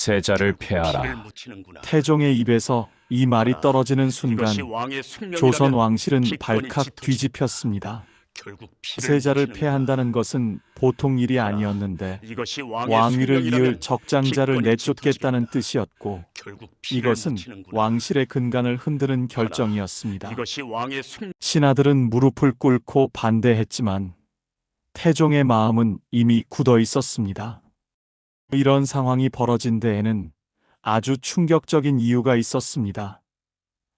세자를 피를 폐하라. 묻히는구나. 태종의 입에서 이 말이 하라. 떨어지는 순간 이것이 왕의 숙명이라면 조선 왕실은 기꺼이 발칵 짙어지리라. 뒤집혔습니다. 결국 피를 세자를 묻히는구나. 폐한다는 것은 보통 일이 하라. 아니었는데 이것이 왕의 왕위를 이을 숙명이라면 적장자를 기꺼이 내쫓겠다는 짙어지리라. 뜻이었고 결국 피를 이것은 묻히는구나. 왕실의 근간을 흔드는 하라. 결정이었습니다. 이것이 왕의 숙 신하들은 무릎을 꿇고 반대했지만 태종의 마음은 이미 굳어 있었습니다. 이런 상황이 벌어진 데에는 아주 충격적인 이유가 있었습니다.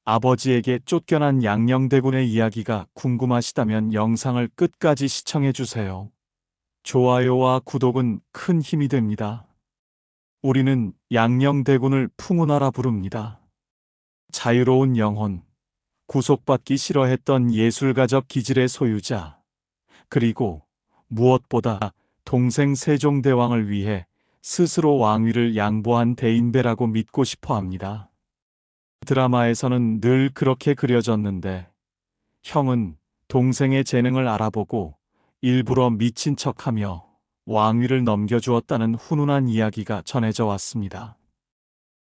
아버지에게 쫓겨난 양녕대군의 이야기가 궁금하시다면 영상을 끝까지 시청해 주세요. 좋아요와 구독은 큰 힘이 됩니다. 우리는 양녕대군을 풍운하라 부릅니다. 자유로운 영혼, 구속받기 싫어했던 예술가적 기질의 소유자, 그리고 무엇보다 동생 세종대왕을 위해 스스로 왕위를 양보한 대인배라고 믿고 싶어 합니다. 드라마에서는 늘 그렇게 그려졌는데 형은 동생의 재능을 알아보고 일부러 미친 척하며 왕위를 넘겨주었다는 훈훈한 이야기가 전해져 왔습니다.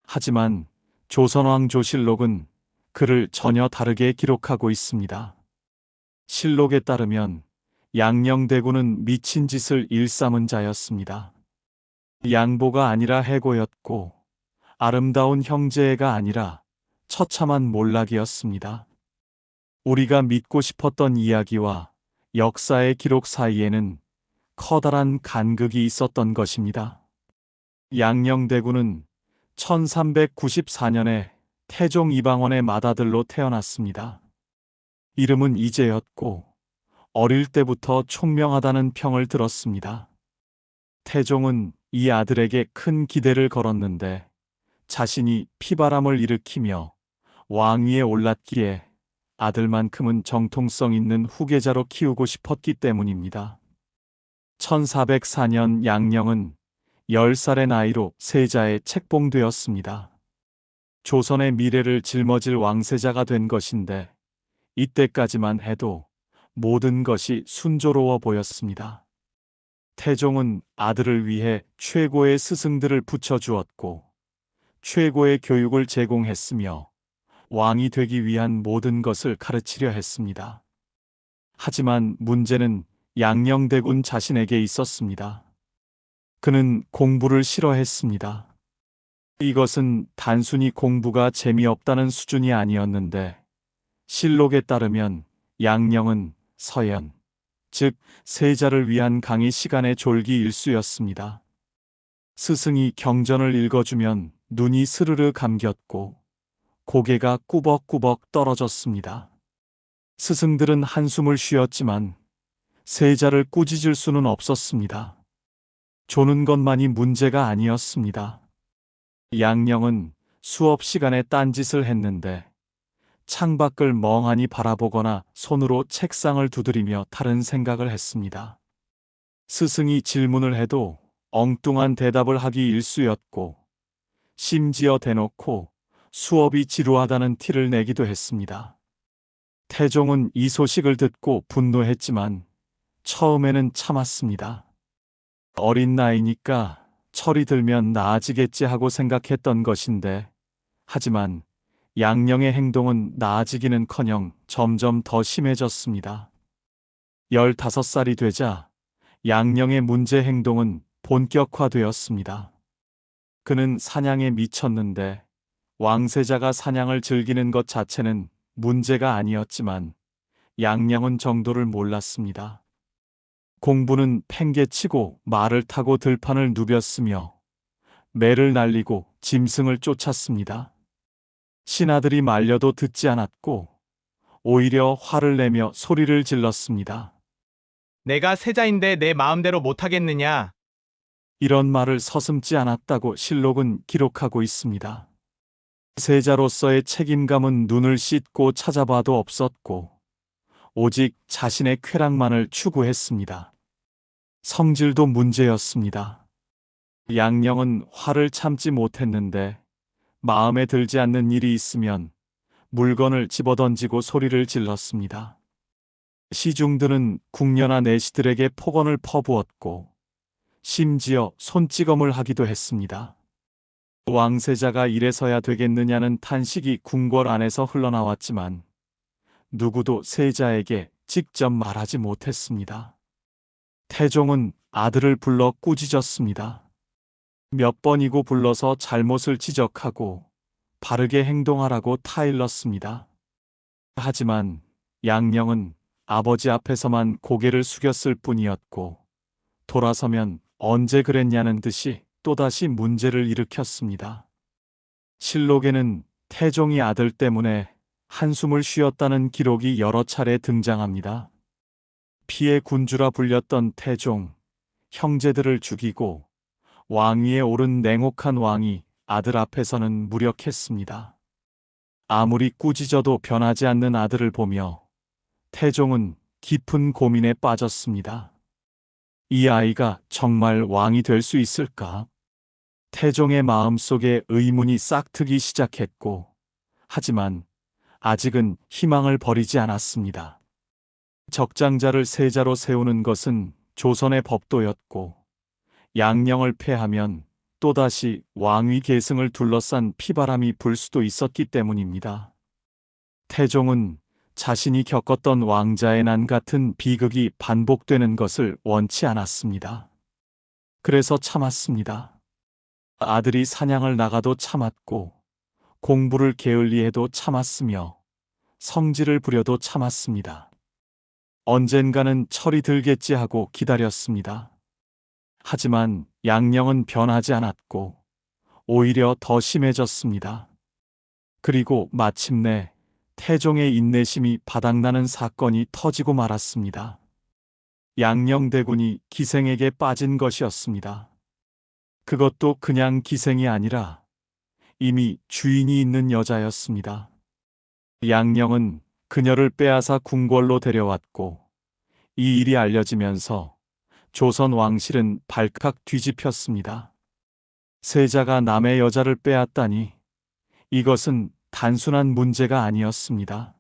하지만 조선왕조실록은 그를 전혀 다르게 기록하고 있습니다. 실록에 따르면 양녕대군은 미친 짓을 일삼은 자였습니다. 양보가 아니라 해고였고 아름다운 형제가 아니라 처참한 몰락이었습니다. 우리가 믿고 싶었던 이야기와 역사의 기록 사이에는 커다란 간극이 있었던 것입니다. 양녕대군은 1394년에 태종 이방원의 맏아들로 태어났습니다. 이름은 이재였고 어릴 때부터 총명하다는 평을 들었습니다. 태종은 이 아들에게 큰 기대를 걸었는데 자신이 피바람을 일으키며 왕위에 올랐기에 아들만큼은 정통성 있는 후계자로 키우고 싶었기 때문입니다. 1404년 양녕은 10살의 나이로 세자에 책봉되었습니다. 조선의 미래를 짊어질 왕세자가 된 것인데 이때까지만 해도 모든 것이 순조로워 보였습니다. 태종은 아들을 위해 최고의 스승들을 붙여주었고 최고의 교육을 제공했으며 왕이 되기 위한 모든 것을 가르치려 했습니다. 하지만 문제는 양녕대군 자신에게 있었습니다. 그는 공부를 싫어했습니다. 이것은 단순히 공부가 재미없다는 수준이 아니었는데 실록에 따르면 양녕은 서연, 즉 세자를 위한 강의 시간의 졸기 일수였습니다. 스승이 경전을 읽어주면 눈이 스르르 감겼고 고개가 꾸벅꾸벅 떨어졌습니다. 스승들은 한숨을 쉬었지만 세자를 꾸짖을 수는 없었습니다. 조는 것만이 문제가 아니었습니다. 양녕은 수업 시간에 딴짓을 했는데 창밖을 멍하니 바라보거나 손으로 책상을 두드리며 다른 생각을 했습니다. 스승이 질문을 해도 엉뚱한 대답을 하기 일쑤였고 심지어 대놓고 수업이 지루하다는 티를 내기도 했습니다. 태종은 이 소식을 듣고 분노했지만 처음에는 참았습니다. 어린 나이니까 철이 들면 나아지겠지 하고 생각했던 것인데 하지만 양녕의 행동은 나아지기는커녕 점점 더 심해졌습니다. 15살이 되자 양녕의 문제 행동은 본격화되었습니다. 그는 사냥에 미쳤는데 왕세자가 사냥을 즐기는 것 자체는 문제가 아니었지만 양녕은 정도를 몰랐습니다. 공부는 팽개치고 말을 타고 들판을 누볐으며 매를 날리고 짐승을 쫓았습니다. 신하들이 말려도 듣지 않았고 오히려 화를 내며 소리를 질렀습니다. 내가 세자인데 내 마음대로 못하겠느냐? 이런 말을 서슴지 않았다고 실록은 기록하고 있습니다. 세자로서의 책임감은 눈을 씻고 찾아봐도 없었고 오직 자신의 쾌락만을 추구했습니다. 성질도 문제였습니다. 양녕은 화를 참지 못했는데 마음에 들지 않는 일이 있으면 물건을 집어던지고 소리를 질렀습니다. 시중들은 궁녀나 내시들에게 폭언을 퍼부었고 심지어 손찌검을 하기도 했습니다. 왕세자가 이래서야 되겠느냐는 탄식이 궁궐 안에서 흘러나왔지만 누구도 세자에게 직접 말하지 못했습니다. 태종은 아들을 불러 꾸짖었습니다. 몇 번이고 불러서 잘못을 지적하고 바르게 행동하라고 타일렀습니다. 하지만 양령은 아버지 앞에서만 고개를 숙였을 뿐이었고 돌아서면 언제 그랬냐는 듯이 또다시 문제를 일으켰습니다. 실록에는 태종이 아들 때문에 한숨을 쉬었다는 기록이 여러 차례 등장합니다. 피의 군주라 불렸던 태종, 형제들을 죽이고 왕위에 오른 냉혹한 왕이 아들 앞에서는 무력했습니다. 아무리 꾸짖어도 변하지 않는 아들을 보며 태종은 깊은 고민에 빠졌습니다. 이 아이가 정말 왕이 될 수 있을까? 태종의 마음속에 의문이 싹트기 시작했고, 하지만 아직은 희망을 버리지 않았습니다. 적장자를 세자로 세우는 것은 조선의 법도였고, 양령을 패하면 또다시 왕위 계승을 둘러싼 피바람이 불 수도 있었기 때문입니다. 태종은 자신이 겪었던 왕자의 난 같은 비극이 반복되는 것을 원치 않았습니다. 그래서 참았습니다. 아들이 사냥을 나가도 참았고, 공부를 게을리해도 참았으며, 성질을 부려도 참았습니다. 언젠가는 철이 들겠지 하고 기다렸습니다. 하지만 양령은 변하지 않았고, 오히려 더 심해졌습니다. 그리고 마침내 태종의 인내심이 바닥나는 사건이 터지고 말았습니다. 양령대군이 기생에게 빠진 것이었습니다. 그것도 그냥 기생이 아니라 이미 주인이 있는 여자였습니다. 양령은 그녀를 빼앗아 궁궐로 데려왔고 이 일이 알려지면서 조선 왕실은 발칵 뒤집혔습니다. 세자가 남의 여자를 빼앗다니 이것은 단순한 문제가 아니었습니다.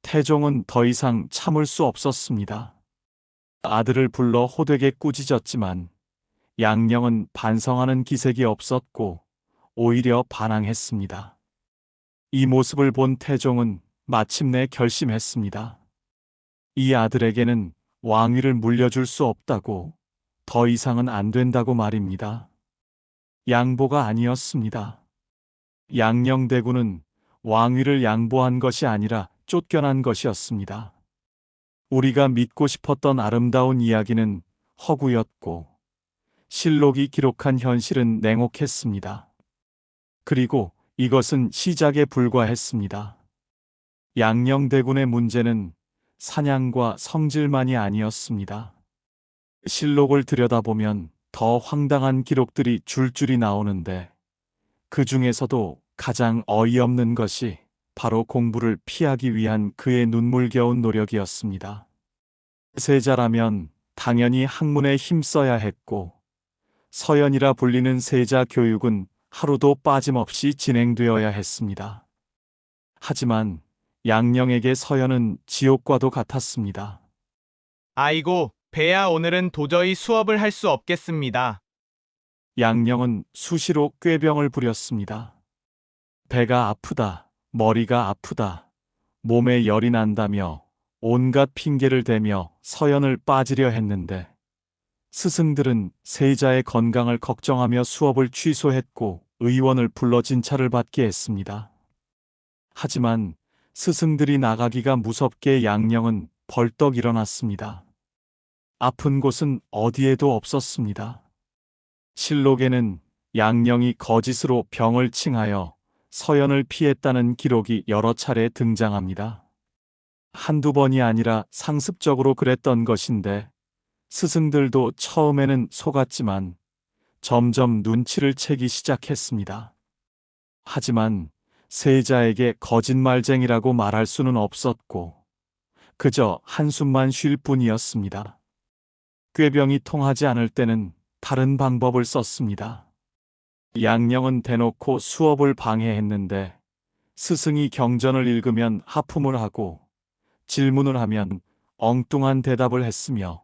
태종은 더 이상 참을 수 없었습니다. 아들을 불러 호되게 꾸짖었지만 양령은 반성하는 기색이 없었고 오히려 반항했습니다. 이 모습을 본 태종은 마침내 결심했습니다. 이 아들에게는 왕위를 물려줄 수 없다고, 더 이상은 안 된다고 말입니다. 양보가 아니었습니다. 양령대군은 왕위를 양보한 것이 아니라 쫓겨난 것이었습니다. 우리가 믿고 싶었던 아름다운 이야기는 허구였고, 실록이 기록한 현실은 냉혹했습니다. 그리고 이것은 시작에 불과했습니다. 양령대군의 문제는 사냥과 성질만이 아니었습니다. 실록을 들여다보면 더 황당한 기록들이 줄줄이 나오는데 그 중에서도 가장 어이없는 것이 바로 공부를 피하기 위한 그의 눈물겨운 노력이었습니다. 세자라면 당연히 학문에 힘써야 했고 서연이라 불리는 세자 교육은 하루도 빠짐없이 진행되어야 했습니다. 하지만 양령에게 서연은 지옥과도 같았습니다. 아이고, 배야 오늘은 도저히 수업을 할 수 없겠습니다. 양령은 수시로 꾀병을 부렸습니다. 배가 아프다, 머리가 아프다, 몸에 열이 난다며 온갖 핑계를 대며 서연을 빠지려 했는데 스승들은 세자의 건강을 걱정하며 수업을 취소했고 의원을 불러 진찰을 받게 했습니다. 하지만 스승들이 나가기가 무섭게 양령은 벌떡 일어났습니다. 아픈 곳은 어디에도 없었습니다. 실록에는 양령이 거짓으로 병을 칭하여 서연을 피했다는 기록이 여러 차례 등장합니다. 한두 번이 아니라 상습적으로 그랬던 것인데 스승들도 처음에는 속았지만 점점 눈치를 채기 시작했습니다. 하지만 세자에게 거짓말쟁이라고 말할 수는 없었고 그저 한숨만 쉴 뿐이었습니다. 꾀병이 통하지 않을 때는 다른 방법을 썼습니다. 양령은 대놓고 수업을 방해했는데 스승이 경전을 읽으면 하품을 하고 질문을 하면 엉뚱한 대답을 했으며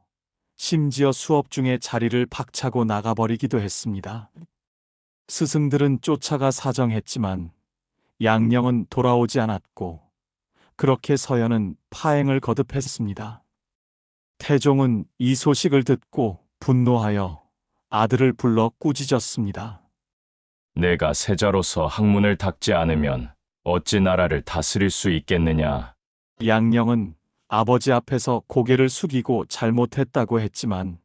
심지어 수업 중에 자리를 박차고 나가버리기도 했습니다. 스승들은 쫓아가 사정했지만 양령은 돌아오지 않았고 그렇게 서연은 파행을 거듭했습니다. 태종은 이 소식을 듣고 분노하여 아들을 불러 꾸짖었습니다. 내가 세자로서 학문을 닦지 않으면 어찌 나라를 다스릴 수 있겠느냐. 양령은 아버지 앞에서 고개를 숙이고 잘못했다고 했지만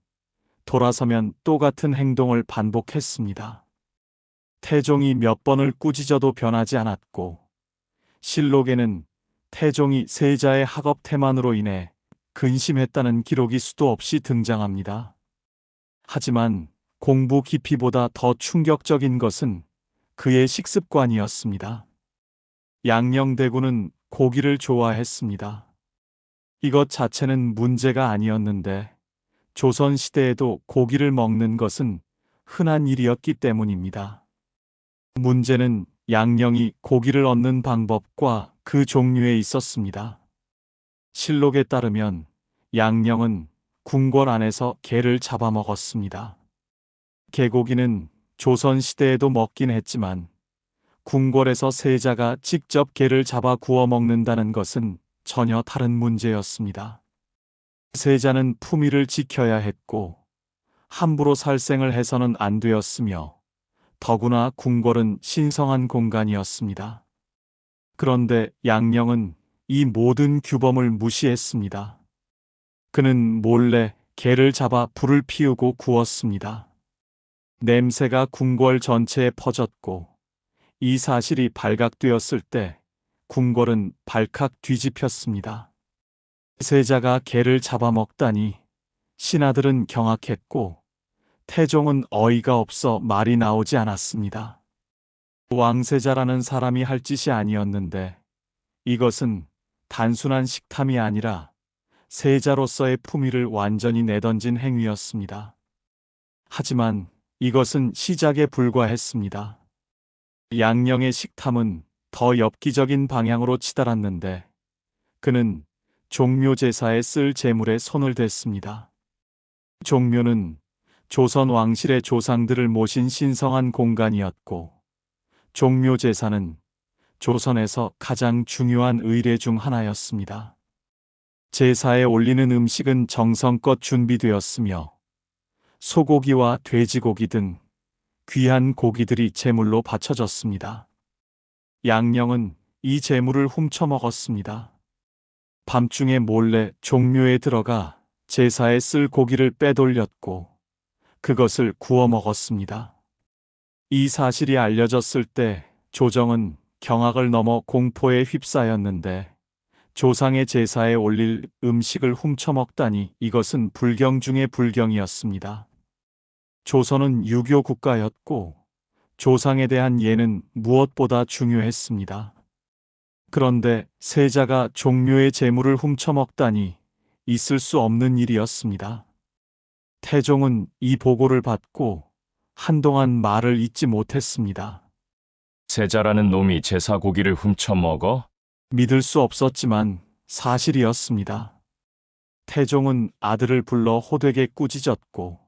돌아서면 또 같은 행동을 반복했습니다. 태종이 몇 번을 꾸짖어도 변하지 않았고 실록에는 태종이 세자의 학업 태만으로 인해 근심했다는 기록이 수도 없이 등장합니다. 하지만 공부 깊이보다 더 충격적인 것은 그의 식습관이었습니다. 양령대군은 고기를 좋아했습니다. 이것 자체는 문제가 아니었는데 조선시대에도 고기를 먹는 것은 흔한 일이었기 때문입니다. 문제는 양령이 고기를 얻는 방법과 그 종류에 있었습니다. 실록에 따르면 양령은 궁궐 안에서 개를 잡아먹었습니다. 개고기는 조선시대에도 먹긴 했지만 궁궐에서 세자가 직접 개를 잡아 구워 먹는다는 것은 전혀 다른 문제였습니다. 세자는 품위를 지켜야 했고 함부로 살생을 해서는 안 되었으며 더구나 궁궐은 신성한 공간이었습니다. 그런데 양령은 이 모든 규범을 무시했습니다. 그는 몰래 개를 잡아 불을 피우고 구웠습니다. 냄새가 궁궐 전체에 퍼졌고 이 사실이 발각되었을 때 궁궐은 발칵 뒤집혔습니다. 세자가 개를 잡아먹다니 신하들은 경악했고 태종은 어이가 없어 말이 나오지 않았습니다. 왕세자라는 사람이 할 짓이 아니었는데 이것은 단순한 식탐이 아니라 세자로서의 품위를 완전히 내던진 행위였습니다. 하지만 이것은 시작에 불과했습니다. 양령의 식탐은 더 엽기적인 방향으로 치달았는데 그는 종묘제사에 쓸 제물에 손을 댔습니다. 종묘는 조선 왕실의 조상들을 모신 신성한 공간이었고 종묘제사는 조선에서 가장 중요한 의례 중 하나였습니다. 제사에 올리는 음식은 정성껏 준비되었으며 소고기와 돼지고기 등 귀한 고기들이 제물로 바쳐졌습니다. 양령은 이 제물을 훔쳐 먹었습니다. 밤중에 몰래 종묘에 들어가 제사에 쓸 고기를 빼돌렸고 그것을 구워 먹었습니다. 이 사실이 알려졌을 때 조정은 경악을 넘어 공포에 휩싸였는데 조상의 제사에 올릴 음식을 훔쳐 먹다니 이것은 불경 중의 불경이었습니다. 조선은 유교 국가였고 조상에 대한 예는 무엇보다 중요했습니다. 그런데 세자가 종묘의 제물을 훔쳐 먹다니 있을 수 없는 일이었습니다. 태종은 이 보고를 받고 한동안 말을 잇지 못했습니다. 세자라는 놈이 제사 고기를 훔쳐 먹어? 믿을 수 없었지만 사실이었습니다. 태종은 아들을 불러 호되게 꾸짖었고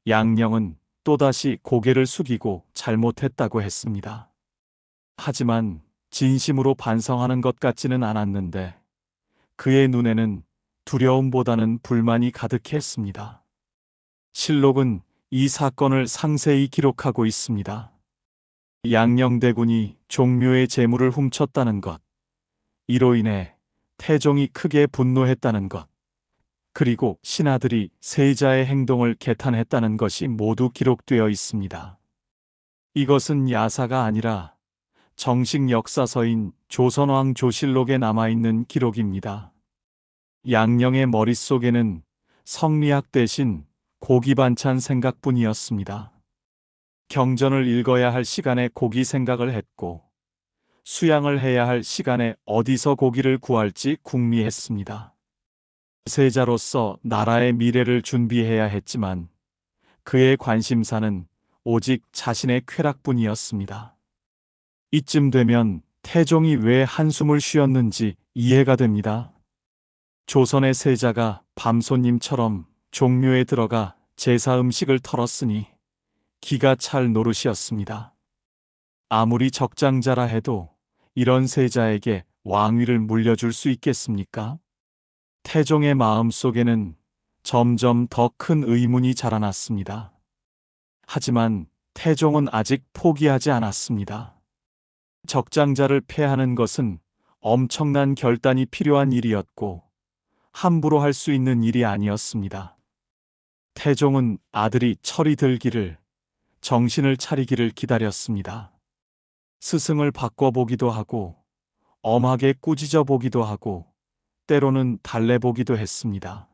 양령은 또다시 고개를 숙이고 잘못했다고 했습니다. 하지만 진심으로 반성하는 것 같지는 않았는데 그의 눈에는 두려움보다는 불만이 가득했습니다. 실록은 이 사건을 상세히 기록하고 있습니다. 양령대군이 종묘의 제물을 훔쳤다는 것, 이로 인해 태종이 크게 분노했다는 것, 그리고 신하들이 세자의 행동을 개탄했다는 것이 모두 기록되어 있습니다. 이것은 야사가 아니라 정식 역사서인 조선왕 조실록에 남아있는 기록입니다. 양령의 머릿속에는 성리학 대신 고기 반찬 생각뿐이었습니다. 경전을 읽어야 할 시간에 고기 생각을 했고 수양을 해야 할 시간에 어디서 고기를 구할지 궁리했습니다. 세자로서 나라의 미래를 준비해야 했지만 그의 관심사는 오직 자신의 쾌락뿐이었습니다. 이쯤 되면 태종이 왜 한숨을 쉬었는지 이해가 됩니다. 조선의 세자가 밤손님처럼 종묘에 들어가 제사 음식을 털었으니 기가 찰 노릇이었습니다. 아무리 적장자라 해도 이런 세자에게 왕위를 물려줄 수 있겠습니까? 태종의 마음 속에는 점점 더 큰 의문이 자라났습니다. 하지만 태종은 아직 포기하지 않았습니다. 적장자를 패하는 것은 엄청난 결단이 필요한 일이었고 함부로 할 수 있는 일이 아니었습니다. 태종은 아들이 철이 들기를, 정신을 차리기를 기다렸습니다. 스승을 바꿔보기도 하고 엄하게 꾸짖어 보기도 하고 때로는 달래보기도 했습니다.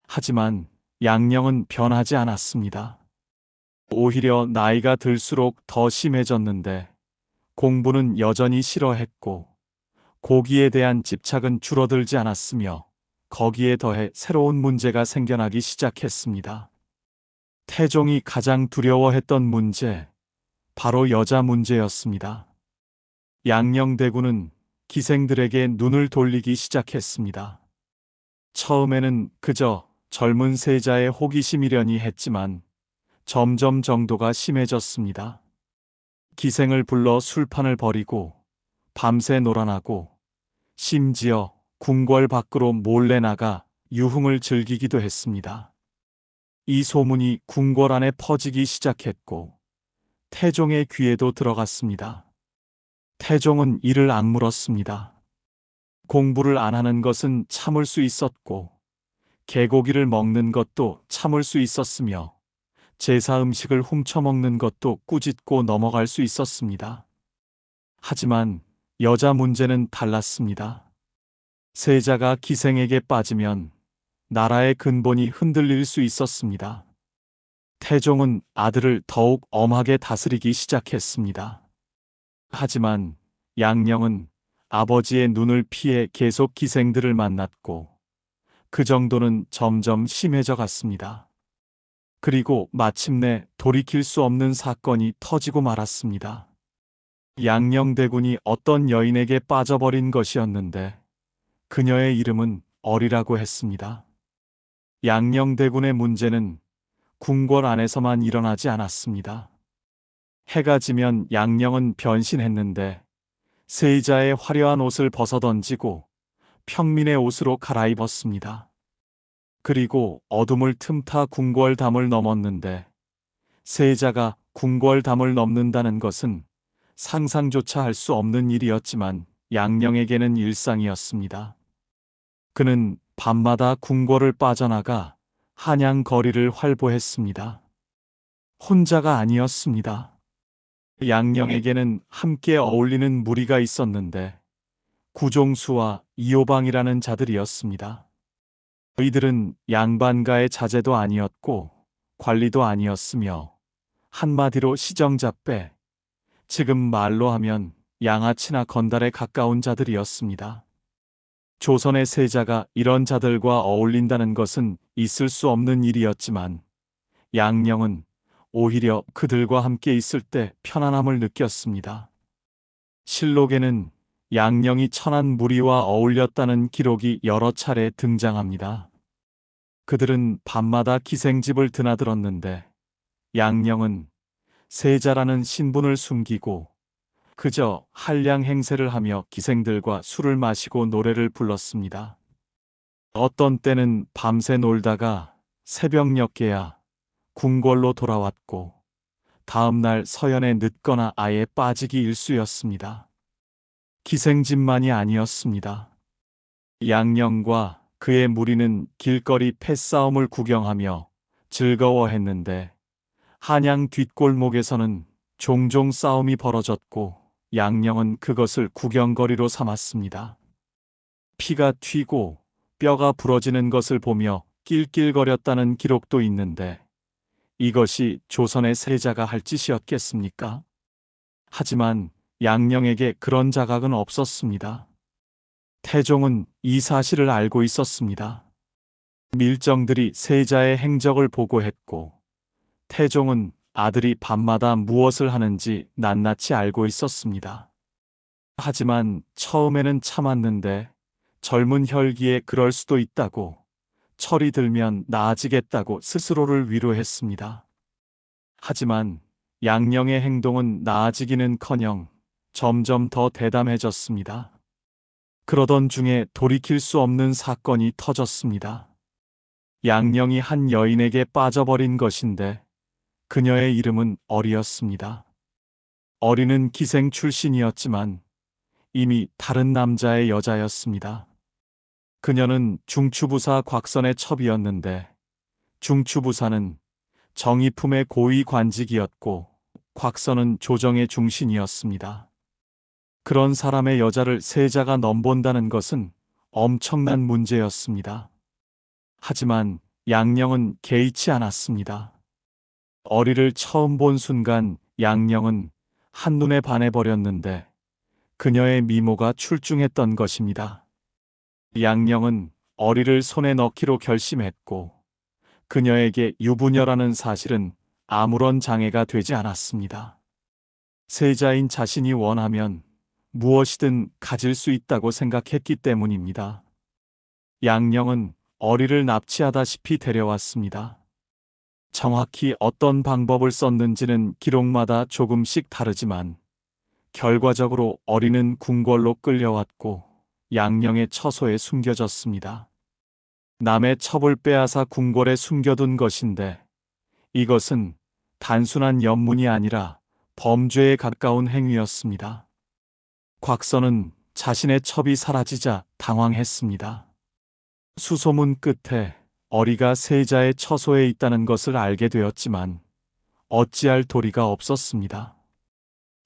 하지만 양령은 변하지 않았습니다. 오히려 나이가 들수록 더 심해졌는데 공부는 여전히 싫어했고 고기에 대한 집착은 줄어들지 않았으며 거기에 더해 새로운 문제가 생겨나기 시작했습니다. 태종이 가장 두려워했던 문제, 바로 여자 문제였습니다. 양녕대군은 기생들에게 눈을 돌리기 시작했습니다. 처음에는 그저 젊은 세자의 호기심이려니 했지만 점점 정도가 심해졌습니다. 기생을 불러 술판을 벌이고 밤새 놀아나고 심지어 궁궐 밖으로 몰래 나가 유흥을 즐기기도 했습니다. 이 소문이 궁궐 안에 퍼지기 시작했고 태종의 귀에도 들어갔습니다. 태종은 이를 악물었습니다. 공부를 안 하는 것은 참을 수 있었고 개고기를 먹는 것도 참을 수 있었으며 제사 음식을 훔쳐먹는 것도 꾸짖고 넘어갈 수 있었습니다. 하지만 여자 문제는 달랐습니다. 세자가 기생에게 빠지면 나라의 근본이 흔들릴 수 있었습니다. 태종은 아들을 더욱 엄하게 다스리기 시작했습니다. 하지만 양령은 아버지의 눈을 피해 계속 기생들을 만났고 그 정도는 점점 심해져 갔습니다. 그리고 마침내 돌이킬 수 없는 사건이 터지고 말았습니다. 양녕대군이 어떤 여인에게 빠져버린 것이었는데 그녀의 이름은 어리라고 했습니다. 양녕대군의 문제는 궁궐 안에서만 일어나지 않았습니다. 해가 지면 양령은 변신했는데 세자의 화려한 옷을 벗어던지고 평민의 옷으로 갈아입었습니다. 그리고 어둠을 틈타 궁궐담을 넘었는데 세자가 궁궐담을 넘는다는 것은 상상조차 할 수 없는 일이었지만 양령에게는 일상이었습니다. 그는 밤마다 궁궐을 빠져나가 한양 거리를 활보했습니다. 혼자가 아니었습니다. 양령에게는 함께 어울리는 무리가 있었는데 구종수와 이호방이라는 자들이었습니다. 이들은 양반가의 자제도 아니었고 관리도 아니었으며 한마디로 시정잡배, 지금 말로 하면 양아치나 건달에 가까운 자들이었습니다. 조선의 세자가 이런 자들과 어울린다는 것은 있을 수 없는 일이었지만 양령은 오히려 그들과 함께 있을 때 편안함을 느꼈습니다. 실록에는 양령이 천한 무리와 어울렸다는 기록이 여러 차례 등장합니다. 그들은 밤마다 기생집을 드나들었는데 양령은 세자라는 신분을 숨기고 그저 한량 행세를 하며 기생들과 술을 마시고 노래를 불렀습니다. 어떤 때는 밤새 놀다가 새벽녘에야 궁궐로 돌아왔고 다음 날 서연에 늦거나 아예 빠지기 일쑤였습니다. 기생집만이 아니었습니다. 양령과 그의 무리는 길거리 패싸움을 구경하며 즐거워했는데 한양 뒷골목에서는 종종 싸움이 벌어졌고 양령은 그것을 구경거리로 삼았습니다. 피가 튀고 뼈가 부러지는 것을 보며 낄낄거렸다는 기록도 있는데 이것이 조선의 세자가 할 짓이었겠습니까? 하지만 양령에게 그런 자각은 없었습니다. 태종은 이 사실을 알고 있었습니다. 밀정들이 세자의 행적을 보고했고 태종은 아들이 밤마다 무엇을 하는지 낱낱이 알고 있었습니다. 하지만 처음에는 참았는데 젊은 혈기에 그럴 수도 있다고, 철이 들면 나아지겠다고 스스로를 위로했습니다. 하지만 양령의 행동은 나아지기는커녕 점점 더 대담해졌습니다. 그러던 중에 돌이킬 수 없는 사건이 터졌습니다. 양령이 한 여인에게 빠져버린 것인데 그녀의 이름은 어리였습니다. 어리는 기생 출신이었지만 이미 다른 남자의 여자였습니다. 그녀는 중추부사 곽선의 첩이었는데 중추부사는 정의품의 고위 관직이었고 곽선은 조정의 중신이었습니다. 그런 사람의 여자를 세자가 넘본다는 것은 엄청난 문제였습니다. 하지만 양령은 개의치 않았습니다. 어리를 처음 본 순간 양령은 한눈에 반해버렸는데 그녀의 미모가 출중했던 것입니다. 양령은 어리를 손에 넣기로 결심했고 그녀에게 유부녀라는 사실은 아무런 장애가 되지 않았습니다. 세자인 자신이 원하면 무엇이든 가질 수 있다고 생각했기 때문입니다. 양령은 어리를 납치하다시피 데려왔습니다. 정확히 어떤 방법을 썼는지는 기록마다 조금씩 다르지만 결과적으로 어리는 궁궐로 끌려왔고 양령의 처소에 숨겨졌습니다. 남의 첩을 빼앗아 궁궐에 숨겨둔 것인데 이것은 단순한 연문이 아니라 범죄에 가까운 행위였습니다. 곽선은 자신의 첩이 사라지자 당황했습니다. 수소문 끝에 어리가 세자의 처소에 있다는 것을 알게 되었지만 어찌할 도리가 없었습니다.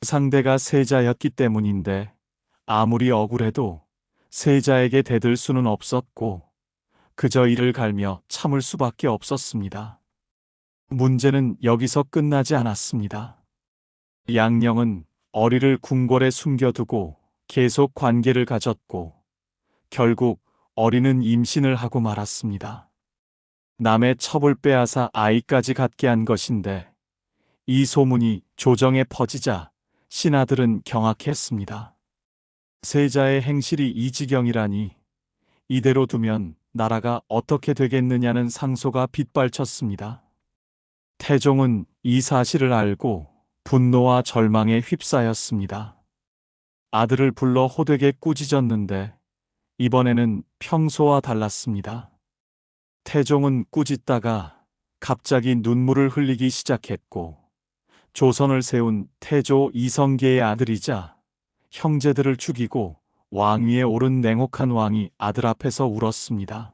상대가 세자였기 때문인데 아무리 억울해도 세자에게 대들 수는 없었고 그저 이를 갈며 참을 수밖에 없었습니다. 문제는 여기서 끝나지 않았습니다. 양령은 어리를 궁궐에 숨겨두고 계속 관계를 가졌고 결국 어리는 임신을 하고 말았습니다. 남의 첩을 빼앗아 아이까지 갖게 한 것인데 이 소문이 조정에 퍼지자 신하들은 경악했습니다. 세자의 행실이 이 지경이라니 이대로 두면 나라가 어떻게 되겠느냐는 상소가 빗발쳤습니다. 태종은 이 사실을 알고 분노와 절망에 휩싸였습니다. 아들을 불러 호되게 꾸짖었는데 이번에는 평소와 달랐습니다. 태종은 꾸짖다가 갑자기 눈물을 흘리기 시작했고 조선을 세운 태조 이성계의 아들이자 형제들을 죽이고 왕위에 오른 냉혹한 왕이 아들 앞에서 울었습니다.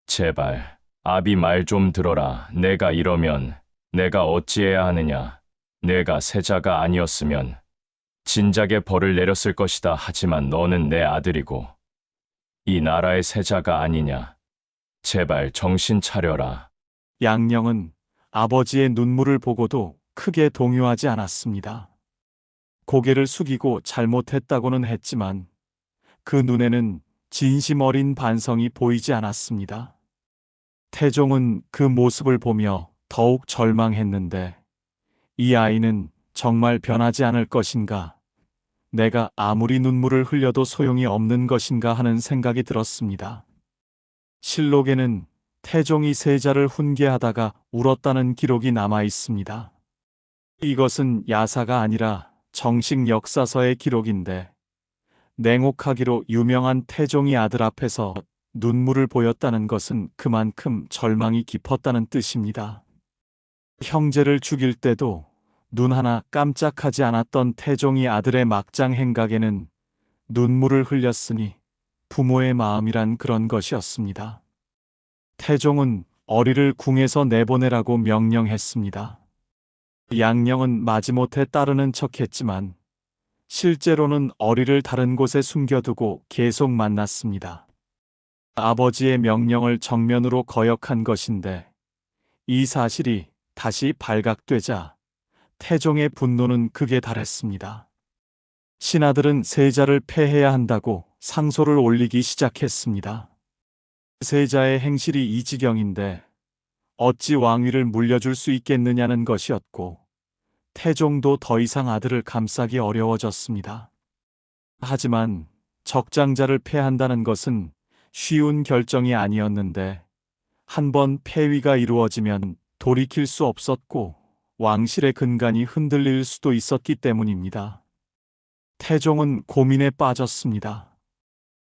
제발 아비 말 좀 들어라. 내가 이러면 내가 어찌해야 하느냐. 내가 세자가 아니었으면 진작에 벌을 내렸을 것이다. 하지만 너는 내 아들이고 이 나라의 세자가 아니냐. 제발 정신 차려라. 양령은 아버지의 눈물을 보고도 크게 동요하지 않았습니다. 고개를 숙이고 잘못했다고는 했지만 그 눈에는 진심 어린 반성이 보이지 않았습니다. 태종은 그 모습을 보며 더욱 절망했는데 이 아이는 정말 변하지 않을 것인가? 내가 아무리 눈물을 흘려도 소용이 없는 것인가 하는 생각이 들었습니다. 실록에는 태종이 세자를 훈계하다가 울었다는 기록이 남아 있습니다. 이것은 야사가 아니라 정식 역사서의 기록인데 냉혹하기로 유명한 태종이 아들 앞에서 눈물을 보였다는 것은 그만큼 절망이 깊었다는 뜻입니다. 형제를 죽일 때도 눈 하나 깜짝하지 않았던 태종이 아들의 막장 행각에는 눈물을 흘렸으니 부모의 마음이란 그런 것이었습니다. 태종은 어리를 궁에서 내보내라고 명령했습니다. 양령은 마지못해 따르는 척했지만 실제로는 어리를 다른 곳에 숨겨두고 계속 만났습니다. 아버지의 명령을 정면으로 거역한 것인데 이 사실이 다시 발각되자 태종의 분노는 극에 달했습니다. 신하들은 세자를 폐해야 한다고 상소를 올리기 시작했습니다. 세자의 행실이 이 지경인데 어찌 왕위를 물려줄 수 있겠느냐는 것이었고 태종도 더 이상 아들을 감싸기 어려워졌습니다. 하지만 적장자를 폐한다는 것은 쉬운 결정이 아니었는데 한번 폐위가 이루어지면 돌이킬 수 없었고 왕실의 근간이 흔들릴 수도 있었기 때문입니다. 태종은 고민에 빠졌습니다.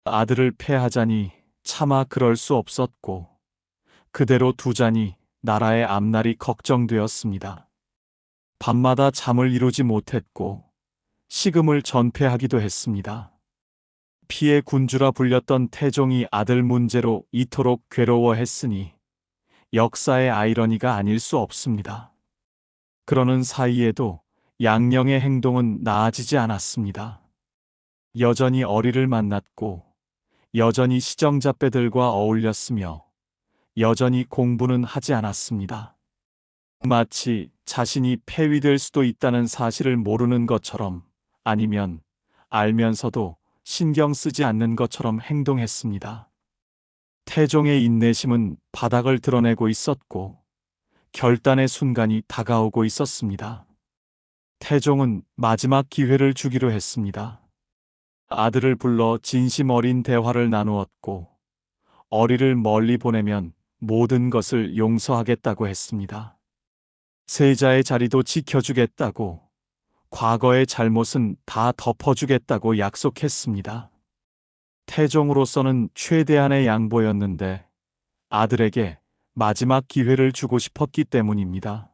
아들을 패하자니 차마 그럴 수 없었고, 그대로 두자니 나라의 앞날이 걱정되었습니다. 밤마다 잠을 이루지 못했고 식음을 전폐하기도 했습니다. 피의 군주라 불렸던 태종이 아들 문제로 이토록 괴로워했으니 역사의 아이러니가 아닐 수 없습니다. 그러는 사이에도 양령의 행동은 나아지지 않았습니다. 여전히 어리를 만났고 여전히 시정잡배들과 어울렸으며 여전히 공부는 하지 않았습니다. 마치 자신이 폐위될 수도 있다는 사실을 모르는 것처럼, 아니면 알면서도 신경 쓰지 않는 것처럼 행동했습니다. 태종의 인내심은 바닥을 드러내고 있었고 결단의 순간이 다가오고 있었습니다. 태종은 마지막 기회를 주기로 했습니다. 아들을 불러 진심 어린 대화를 나누었고 어리를 멀리 보내면 모든 것을 용서하겠다고 했습니다. 세자의 자리도 지켜주겠다고, 과거의 잘못은 다 덮어주겠다고 약속했습니다. 태종으로서는 최대한의 양보였는데 아들에게 마지막 기회를 주고 싶었기 때문입니다.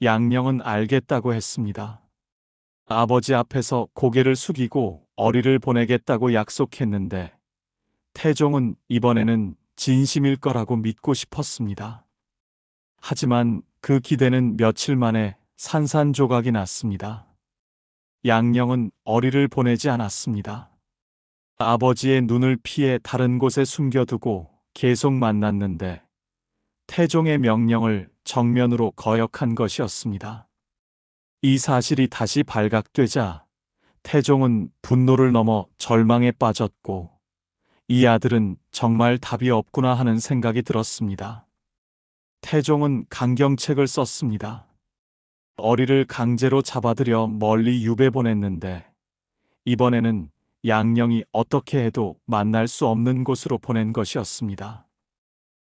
양령은 알겠다고 했습니다. 아버지 앞에서 고개를 숙이고 어리를 보내겠다고 약속했는데 태종은 이번에는 진심일 거라고 믿고 싶었습니다. 하지만 그 기대는 며칠 만에 산산조각이 났습니다. 양령은 어리를 보내지 않았습니다. 아버지의 눈을 피해 다른 곳에 숨겨두고 계속 만났는데 태종의 명령을 정면으로 거역한 것이었습니다. 이 사실이 다시 발각되자 태종은 분노를 넘어 절망에 빠졌고 이 아들은 정말 답이 없구나 하는 생각이 들었습니다. 태종은 강경책을 썼습니다. 어리를 강제로 잡아들여 멀리 유배 보냈는데 이번에는 양령이 어떻게 해도 만날 수 없는 곳으로 보낸 것이었습니다.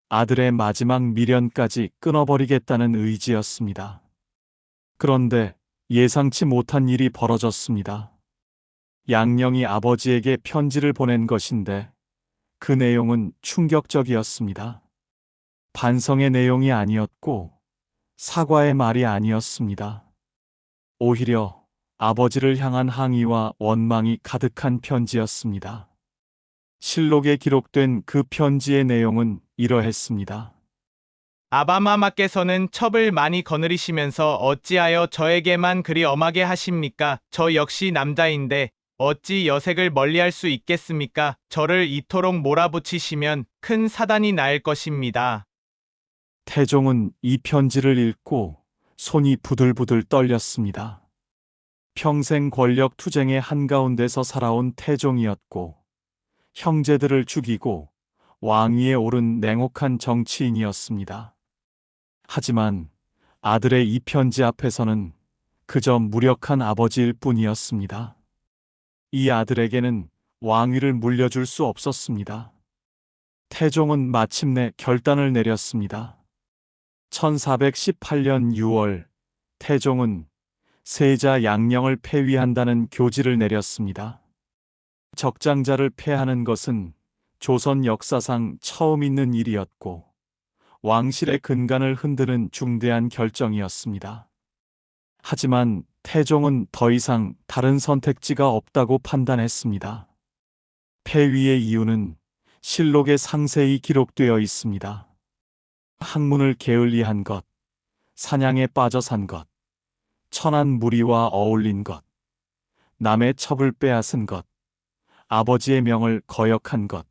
아들의 마지막 미련까지 끊어버리겠다는 의지였습니다. 그런데 예상치 못한 일이 벌어졌습니다. 양령이 아버지에게 편지를 보낸 것인데 그 내용은 충격적이었습니다. 반성의 내용이 아니었고 사과의 말이 아니었습니다. 오히려 아버지를 향한 항의와 원망이 가득한 편지였습니다. 실록에 기록된 그 편지의 내용은 이러했습니다. 아바마마께서는 첩을 많이 거느리시면서 어찌하여 저에게만 그리 엄하게 하십니까? 저 역시 남자인데 어찌 여색을 멀리할 수 있겠습니까? 저를 이토록 몰아붙이시면 큰 사단이 날 것입니다. 태종은 이 편지를 읽고 손이 부들부들 떨렸습니다. 평생 권력 투쟁의 한가운데서 살아온 태종이었고 형제들을 죽이고 왕위에 오른 냉혹한 정치인이었습니다. 하지만 아들의 이 편지 앞에서는 그저 무력한 아버지일 뿐이었습니다. 이 아들에게는 왕위를 물려줄 수 없었습니다. 태종은 마침내 결단을 내렸습니다. 1418년 6월 태종은 세자 양령을 폐위한다는 교지를 내렸습니다. 적장자를 폐하는 것은 조선 역사상 처음 있는 일이었고 왕실의 근간을 흔드는 중대한 결정이었습니다. 하지만 태종은 더 이상 다른 선택지가 없다고 판단했습니다. 폐위의 이유는 실록에 상세히 기록되어 있습니다. 학문을 게을리한 것, 사냥에 빠져 산 것, 천한 무리와 어울린 것, 남의 첩을 빼앗은 것, 아버지의 명을 거역한 것,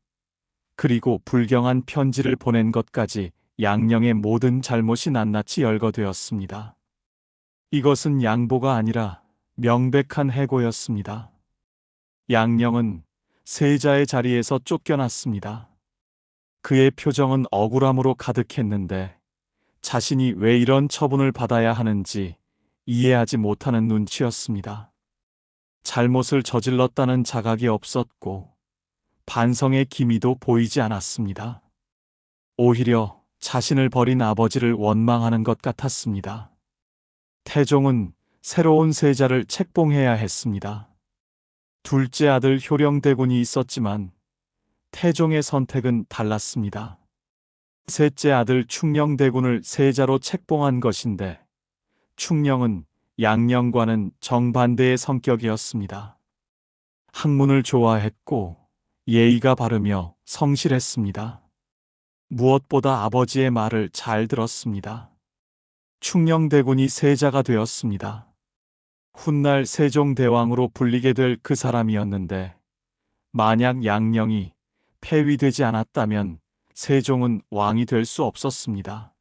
그리고 불경한 편지를 보낸 것까지 양령의 모든 잘못이 낱낱이 열거되었습니다. 이것은 양보가 아니라 명백한 해고였습니다. 양령은 세자의 자리에서 쫓겨났습니다. 그의 표정은 억울함으로 가득했는데 자신이 왜 이런 처분을 받아야 하는지 이해하지 못하는 눈치였습니다. 잘못을 저질렀다는 자각이 없었고 반성의 기미도 보이지 않았습니다. 오히려 자신을 버린 아버지를 원망하는 것 같았습니다. 태종은 새로운 세자를 책봉해야 했습니다. 둘째 아들 효령대군이 있었지만 태종의 선택은 달랐습니다. 셋째 아들 충녕대군을 세자로 책봉한 것인데 충녕은 양녕과는 정반대의 성격이었습니다. 학문을 좋아했고 예의가 바르며 성실했습니다. 무엇보다 아버지의 말을 잘 들었습니다. 충녕대군이 세자가 되었습니다. 훗날 세종대왕으로 불리게 될 그 사람이었는데 만약 양녕이 폐위되지 않았다면 세종은 왕이 될 수 없었습니다.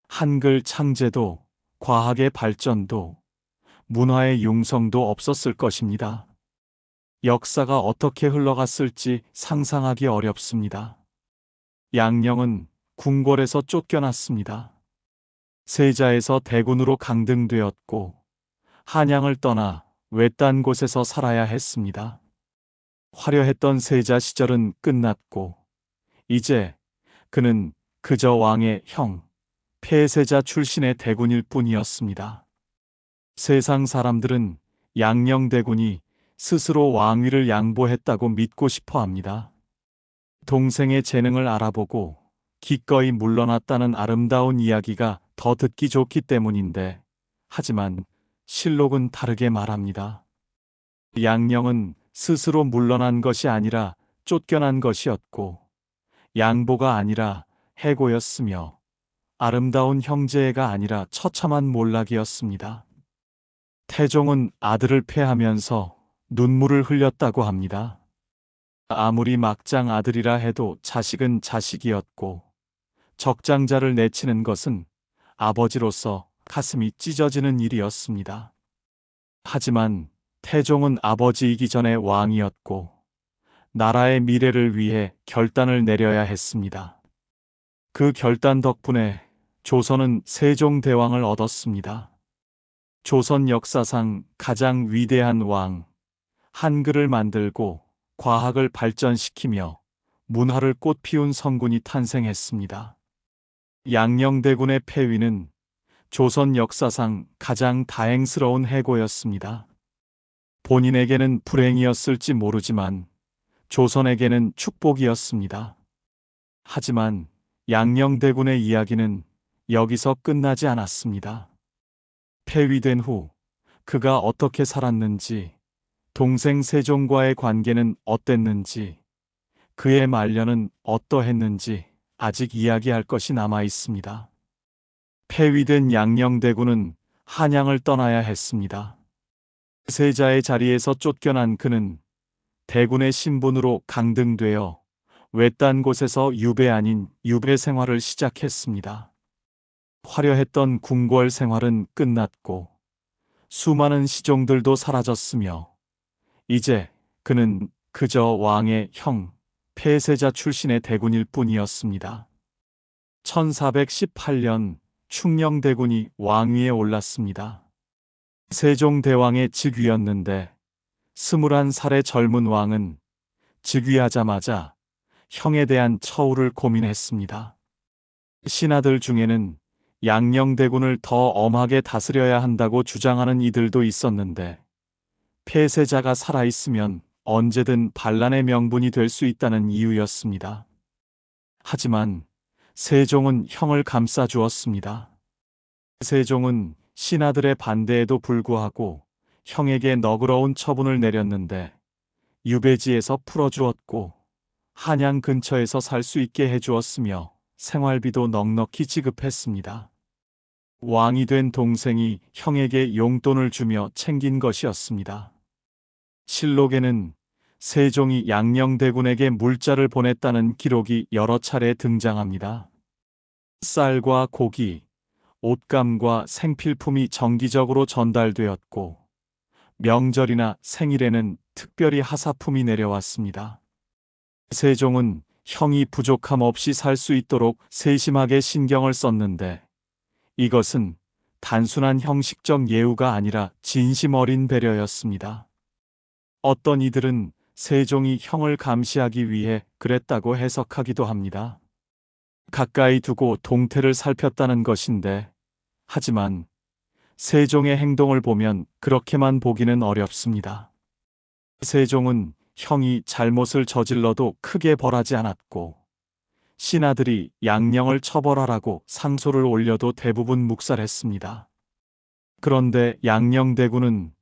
한글 창제도, 과학의 발전도, 문화의 융성도 없었을 것입니다. 역사가 어떻게 흘러갔을지 상상하기 어렵습니다. 양녕은 궁궐에서 쫓겨났습니다. 세자에서 대군으로 강등되었고 한양을 떠나 외딴 곳에서 살아야 했습니다. 화려했던 세자 시절은 끝났고 이제 그는 그저 왕의 형, 폐세자 출신의 대군일 뿐이었습니다. 세상 사람들은 양녕대군이 스스로 왕위를 양보했다고 믿고 싶어 합니다. 동생의 재능을 알아보고 기꺼이 물러났다는 아름다운 이야기가 더 듣기 좋기 때문인데, 하지만 실록은 다르게 말합니다. 양녕은 스스로 물러난 것이 아니라 쫓겨난 것이었고, 양보가 아니라 해고였으며, 아름다운 형제애가 아니라 처참한 몰락이었습니다. 태종은 아들을 패하면서 눈물을 흘렸다고 합니다. 아무리 막장 아들이라 해도 자식은 자식이었고, 적장자를 내치는 것은 아버지로서 가슴이 찢어지는 일이었습니다. 하지만 태종은 아버지이기 전에 왕이었고, 나라의 미래를 위해 결단을 내려야 했습니다. 그 결단 덕분에 조선은 세종대왕을 얻었습니다. 조선 역사상 가장 위대한 왕, 한글을 만들고 과학을 발전시키며 문화를 꽃피운 성군이 탄생했습니다. 양녕대군의 폐위는 조선 역사상 가장 다행스러운 해고였습니다. 본인에게는 불행이었을지 모르지만 조선에게는 축복이었습니다. 하지만 양녕대군의 이야기는 여기서 끝나지 않았습니다. 폐위된 후 그가 어떻게 살았는지, 동생 세종과의 관계는 어땠는지, 그의 말년은 어떠했는지 아직 이야기할 것이 남아 있습니다. 폐위된 양녕대군은 한양을 떠나야 했습니다. 세자의 자리에서 쫓겨난 그는 대군의 신분으로 강등되어 외딴 곳에서 유배 아닌 유배 생활을 시작했습니다. 화려했던 궁궐 생활은 끝났고 수많은 시종들도 사라졌으며 이제 그는 그저 왕의 형, 폐세자 출신의 대군일 뿐이었습니다. 1418년 충녕대군이 왕위에 올랐습니다. 세종대왕의 즉위였는데 21살의 젊은 왕은 즉위하자마자 형에 대한 처우를 고민했습니다. 신하들 중에는 양녕대군을 더 엄하게 다스려야 한다고 주장하는 이들도 있었는데, 폐세자가 살아있으면 언제든 반란의 명분이 될 수 있다는 이유였습니다. 하지만 세종은 형을 감싸주었습니다. 세종은 신하들의 반대에도 불구하고 형에게 너그러운 처분을 내렸는데 유배지에서 풀어주었고 한양 근처에서 살 수 있게 해주었으며 생활비도 넉넉히 지급했습니다. 왕이 된 동생이 형에게 용돈을 주며 챙긴 것이었습니다. 실록에는 세종이 양녕대군에게 물자를 보냈다는 기록이 여러 차례 등장합니다. 쌀과 고기, 옷감과 생필품이 정기적으로 전달되었고 명절이나 생일에는 특별히 하사품이 내려왔습니다. 세종은 형이 부족함 없이 살 수 있도록 세심하게 신경을 썼는데 이것은 단순한 형식적 예우가 아니라 진심 어린 배려였습니다. 어떤 이들은 세종이 형을 감시하기 위해 그랬다고 해석하기도 합니다. 가까이 두고 동태를 살폈다는 것인데, 하지만 세종의 행동을 보면 그렇게만 보기는 어렵습니다. 세종은 형이 잘못을 저질러도 크게 벌하지 않았고, 신하들이 양령을 처벌하라고 상소를 올려도 대부분 묵살했습니다. 그런데 양령대군은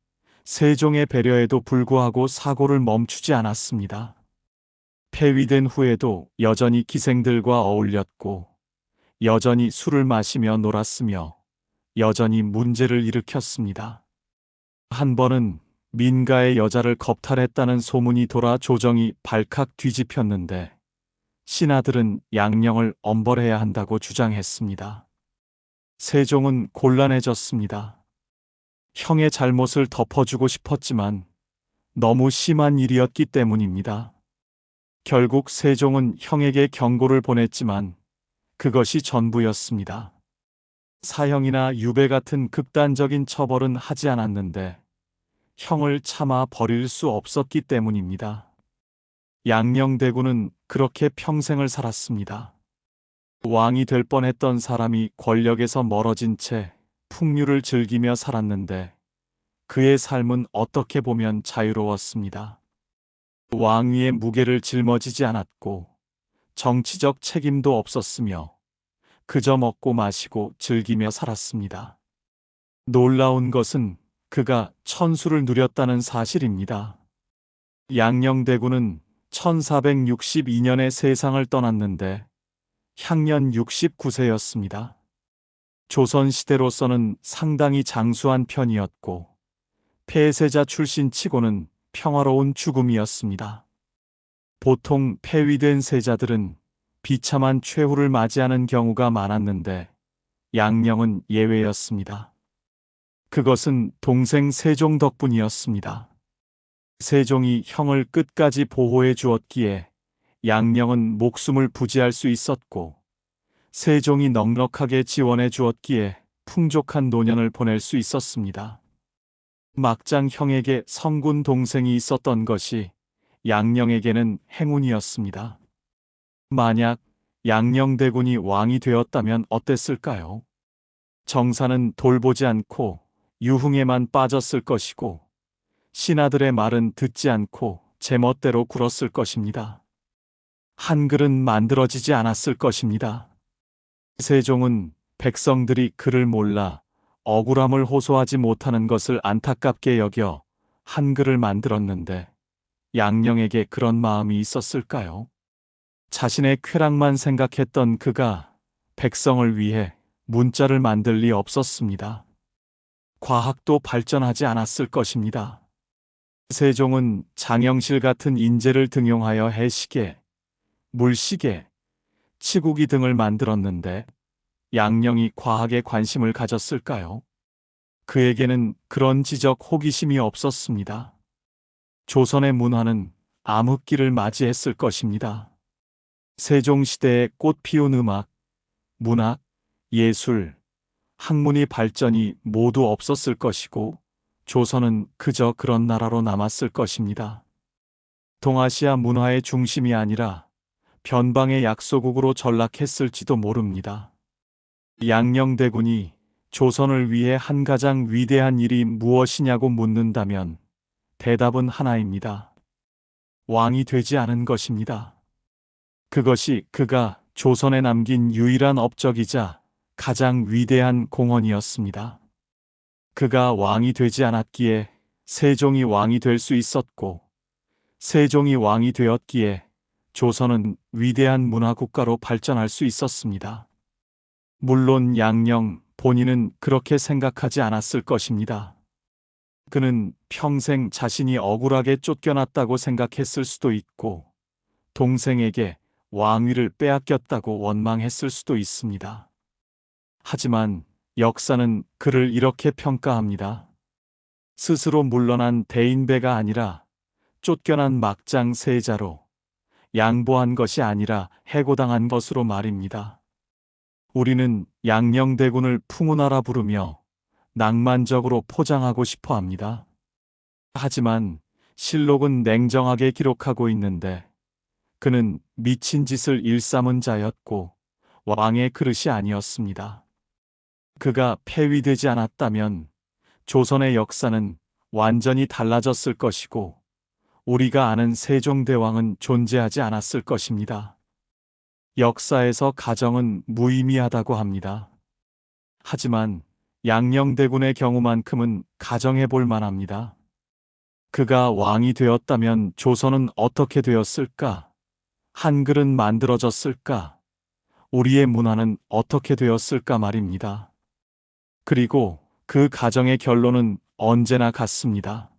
세종의 배려에도 불구하고 사고를 멈추지 않았습니다. 폐위된 후에도 여전히 기생들과 어울렸고, 여전히 술을 마시며 놀았으며, 여전히 문제를 일으켰습니다. 한 번은 민가의 여자를 겁탈했다는 소문이 돌아 조정이 발칵 뒤집혔는데, 신하들은 양령을 엄벌해야 한다고 주장했습니다. 세종은 곤란해졌습니다. 형의 잘못을 덮어주고 싶었지만 너무 심한 일이었기 때문입니다. 결국 세종은 형에게 경고를 보냈지만 그것이 전부였습니다. 사형이나 유배 같은 극단적인 처벌은 하지 않았는데 형을 참아 버릴 수 없었기 때문입니다. 양령대군은 그렇게 평생을 살았습니다. 왕이 될 뻔했던 사람이 권력에서 멀어진 채 풍류를 즐기며 살았는데 그의 삶은 어떻게 보면 자유로웠습니다. 왕위의 무게를 짊어지지 않았고 정치적 책임도 없었으며 그저 먹고 마시고 즐기며 살았습니다. 놀라운 것은 그가 천수를 누렸다는 사실입니다. 양령대군은 1462년에 세상을 떠났는데 향년 69세였습니다. 조선시대로서는 상당히 장수한 편이었고 폐세자 출신 치고는 평화로운 죽음이었습니다. 보통 폐위된 세자들은 비참한 최후를 맞이하는 경우가 많았는데 양령은 예외였습니다. 그것은 동생 세종 덕분이었습니다. 세종이 형을 끝까지 보호해 주었기에 양령은 목숨을 부지할 수 있었고, 세종이 넉넉하게 지원해 주었기에 풍족한 노년을 보낼 수 있었습니다. 막장 형에게 성군 동생이 있었던 것이 양령에게는 행운이었습니다. 만약 양령대군이 왕이 되었다면 어땠을까요? 정사는 돌보지 않고 유흥에만 빠졌을 것이고, 신하들의 말은 듣지 않고 제멋대로 굴었을 것입니다. 한글은 만들어지지 않았을 것입니다. 세종은 백성들이 그를 몰라 억울함을 호소하지 못하는 것을 안타깝게 여겨 한글을 만들었는데 양령에게 그런 마음이 있었을까요? 자신의 쾌락만 생각했던 그가 백성을 위해 문자를 만들 리 없었습니다. 과학도 발전하지 않았을 것입니다. 세종은 장영실 같은 인재를 등용하여 해시계, 물시계, 치국이 등을 만들었는데 양령이 과학에 관심을 가졌을까요? 그에게는 그런 지적 호기심이 없었습니다. 조선의 문화는 암흑기를 맞이했을 것입니다. 세종시대의 꽃 피운 음악, 문학, 예술, 학문이 발전이 모두 없었을 것이고 조선은 그저 그런 나라로 남았을 것입니다. 동아시아 문화의 중심이 아니라 변방의 약소국으로 전락했을지도 모릅니다. 양령대군이 조선을 위해 한 가장 위대한 일이 무엇이냐고 묻는다면 대답은 하나입니다. 왕이 되지 않은 것입니다. 그것이 그가 조선에 남긴 유일한 업적이자 가장 위대한 공헌이었습니다. 그가 왕이 되지 않았기에 세종이 왕이 될 수 있었고, 세종이 왕이 되었기에 조선은 위대한 문화국가로 발전할 수 있었습니다. 물론 양령 본인은 그렇게 생각하지 않았을 것입니다. 그는 평생 자신이 억울하게 쫓겨났다고 생각했을 수도 있고, 동생에게 왕위를 빼앗겼다고 원망했을 수도 있습니다. 하지만 역사는 그를 이렇게 평가합니다. 스스로 물러난 대인배가 아니라 쫓겨난 막장 세자로, 양보한 것이 아니라 해고당한 것으로 말입니다. 우리는 양령대군을 풍운하라 부르며 낭만적으로 포장하고 싶어 합니다. 하지만 실록은 냉정하게 기록하고 있는데 그는 미친 짓을 일삼은 자였고 왕의 그릇이 아니었습니다. 그가 폐위되지 않았다면 조선의 역사는 완전히 달라졌을 것이고 우리가 아는 세종대왕은 존재하지 않았을 것입니다. 역사에서 가정은 무의미하다고 합니다. 하지만 양녕대군의 경우만큼은 가정해 볼 만합니다. 그가 왕이 되었다면 조선은 어떻게 되었을까? 한글은 만들어졌을까? 우리의 문화는 어떻게 되었을까 말입니다. 그리고 그 가정의 결론은 언제나 같습니다.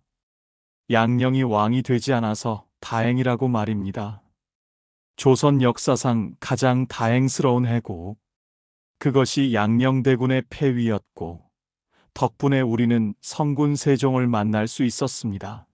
양녕이 왕이 되지 않아서 다행이라고 말입니다. 조선 역사상 가장 다행스러운 해고, 그것이 양녕대군의 폐위였고, 덕분에 우리는 성군 세종을 만날 수 있었습니다.